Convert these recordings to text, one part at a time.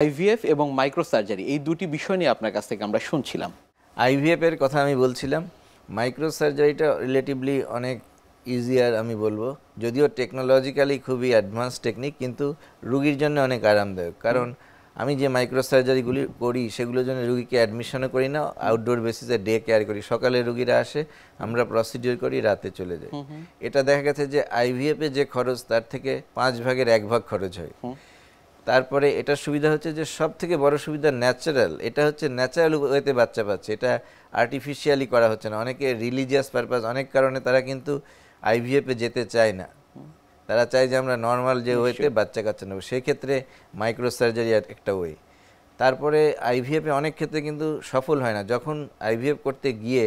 IVF এবং microsurgery এই দুটি বিষয় নিয়ে আপনার কাছ থেকে আমরা শুনছিলাম। আইভিএফ এর কথা আমি বলছিলাম, মাইক্রোসার্জারিটা রিলেটিভলি অনেক ইজিয়ার আমি বলবো, যদিও টেকনোলজিক্যালি খুবই অ্যাডভান্স টেকনিক, কিন্তু রুগীর জন্য অনেক আরামদায়ক। কারণ আমি যে মাইক্রোসার্জারিগুলি করি সেগুলোর জন্য রুগীকে অ্যাডমিশনও করি না, আউটডোর বেসিসে ডে কেয়ার করি। সকালে রুগীরা আসে, আমরা প্রসিডিওর করি, রাতে চলে যাই। এটা দেখা গেছে যে আইভিএফে যে খরচ তার থেকে 5 ভাগের 1 ভাগ খরচ হয়। তারপরে এটার সুবিধা হচ্ছে যে সব থেকে বড় সুবিধা ন্যাচারাল, এটা হচ্ছে ন্যাচারাল ওয়েতে বাচ্চা পাচ্ছে, এটা আর্টিফিশিয়ালি করা হচ্ছে না। অনেকে রিলিজিয়াস পারপাস, অনেক কারণে তারা কিন্তু আইভিএফে যেতে চায় না, তারা চায় যে আমরা নর্মাল যে ওয়েতে বাচ্চা কাচ্চা নেব, সেই ক্ষেত্রে মাইক্রোসার্জারি একটা ওয়ে। তারপরে আইভিএফে অনেক ক্ষেত্রে কিন্তু সফল হয় না, যখন আইভিএফ করতে গিয়ে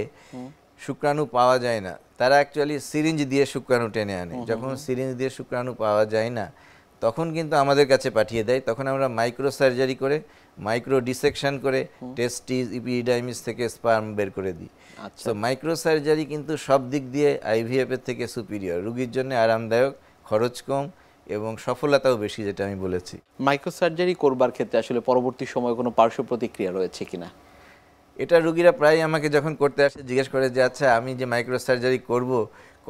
শুক্রাণু পাওয়া যায় না, তারা অ্যাকচুয়ালি সিরিঞ্জ দিয়ে শুক্রাণু টেনে আনে। যখন সিরিঞ্জ দিয়ে শুক্রাণু পাওয়া যায় না তখন কিন্তু আমাদের কাছে পাঠিয়ে দেয়, তখন আমরা মাইক্রো সার্জারি করে, মাইক্রো ডিসেকশন করে টেস্টিস ইপিডাইমিস থেকে স্পার্ম বের করে দিই। তো মাইক্রো সার্জারি কিন্তু সব দিক দিয়ে আইভিএফ এর থেকে সুপিরিয়র, রুগীর জন্য আরামদায়ক, খরচ কম এবং সফলতাও বেশি, যেটা আমি বলেছি। মাইক্রোসার্জারি করবার ক্ষেত্রে আসলে পরবর্তী সময়ে কোনো পার্শ্ব প্রতিক্রিয়া রয়েছে কিনা? এটা রুগীরা প্রায় আমাকে যখন করতে আসে জিজ্ঞেস করে যে আচ্ছা আমি যে মাইক্রো সার্জারি করব,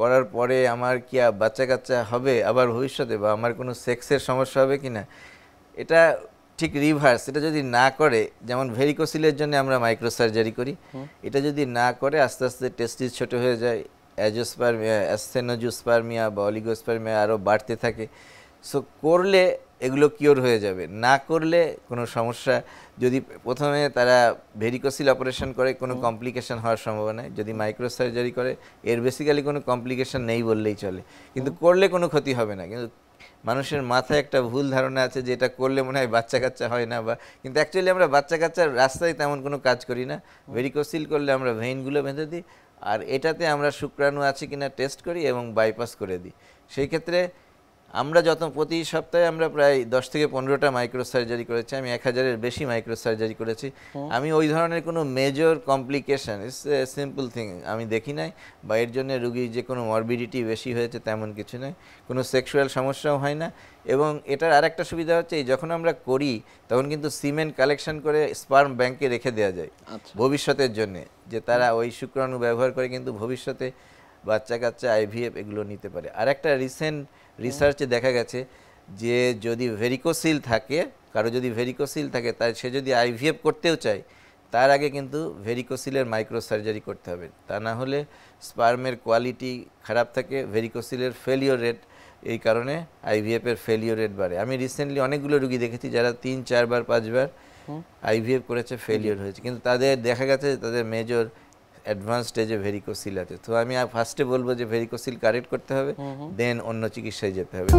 করার পরে আমার কি বাচ্চা কাচ্চা হবে আবার ভবিষ্যতে, বা আমার কোনো সেক্সের সমস্যা হবে কিনা। এটা ঠিক রিভার্স, এটা যদি না করে, যেমন ভেরিকোসিলের জন্য আমরা মাইক্রো সার্জারি করি, এটা যদি না করে আস্তে আস্তে টেস্টিস ছোট হয়ে যায়, অ্যাজোস্পার্মিয়া, অ্যাসথেনোজোস্পার্মিয়া বা অলিগোস্পার্মিয়া আরও বাড়তে থাকে। সো করলে এগুলো কিওর হয়ে যাবে, না করলে কোনো সমস্যা, যদি প্রথমে তারা ভেরিকোসিল অপারেশন করে কোনো কমপ্লিকেশন হওয়ার সম্ভাবনা নেই, যদি মাইক্রো সার্জারি করে এর বেসিক্যালি কোনো কমপ্লিকেশন নেই বললেই চলে, কিন্তু করলে কোনো ক্ষতি হবে না। কিন্তু মানুষের মাথায় একটা ভুল ধারণা আছে যে এটা করলে মনে হয় বাচ্চা কাচ্চা হয় না, বা কিন্তু অ্যাকচুয়ালি আমরা বাচ্চা কাচ্চার রাস্তায় তেমন কোনো কাজ করি না। ভেরিকোসিল করলে আমরা ভেইনগুলো বেঁধে দিই, আর এটাতে আমরা শুক্রাণু আছে কিনা টেস্ট করি এবং বাইপাস করে দিই। সেই ক্ষেত্রে আমরা প্রতি সপ্তাহে আমরা প্রায় 10 থেকে 15টা মাইক্রো সার্জারি করেছি, আমি 1000-এর বেশি মাইক্রো সার্জারি করেছি। আমি ওই ধরনের কোনো major complication, it's a simple thing, আমি দেখি নাই, বা এর জন্য রুগীর যে কোনো মরবিডিটি বেশি হয়েছে তেমন কিছু নয়, কোনো সেক্সুয়াল সমস্যাও হয় না। এবং এটার আরেকটা সুবিধা হচ্ছে যখন আমরা করি তখন কিন্তু সিমেন্ট কালেকশন করে স্পার্ম ব্যাংকে রেখে দেওয়া যায় ভবিষ্যতের জন্য, যে তারা ওই শুক্রাণু ব্যবহার করে কিন্তু ভবিষ্যতে বাচ্চা কাচ্চা আইভিএফ এগুলো নিতে পারে। আর একটা রিসার্চে দেখা গেছে যে যদি ভেরিকোসিল থাকে, কারো যদি ভেরিকোসিল থাকে, তাই সে যদি আইভিএফ করতেও চায় তার আগে কিন্তু ভেরিকোসিলের মাইক্রো সার্জারি করতে হবে, তা না হলে স্পার্মের কোয়ালিটি খারাপ থাকে, ভেরিকোসিলের ফেলিওর রেট, এই কারণে আইভিএফ এর ফেলিওর রেট বাড়ে। আমি রিসেন্টলি অনেকগুলো রুগী দেখেছি যারা 3-4 বার 5 বার আইভিএফ করেছে, ফেলিওর হয়েছে, কিন্তু তাদের দেখা গেছে তাদের মেজর অ্যাডভান্স স্টেজে ভেরিকোসিল আছে। তো আমি ফার্স্টে বলবো যে ভেরিকোসিল কারেক্ট করতে হবে, দেন অন্য চিকিৎসায় যেতে হবে।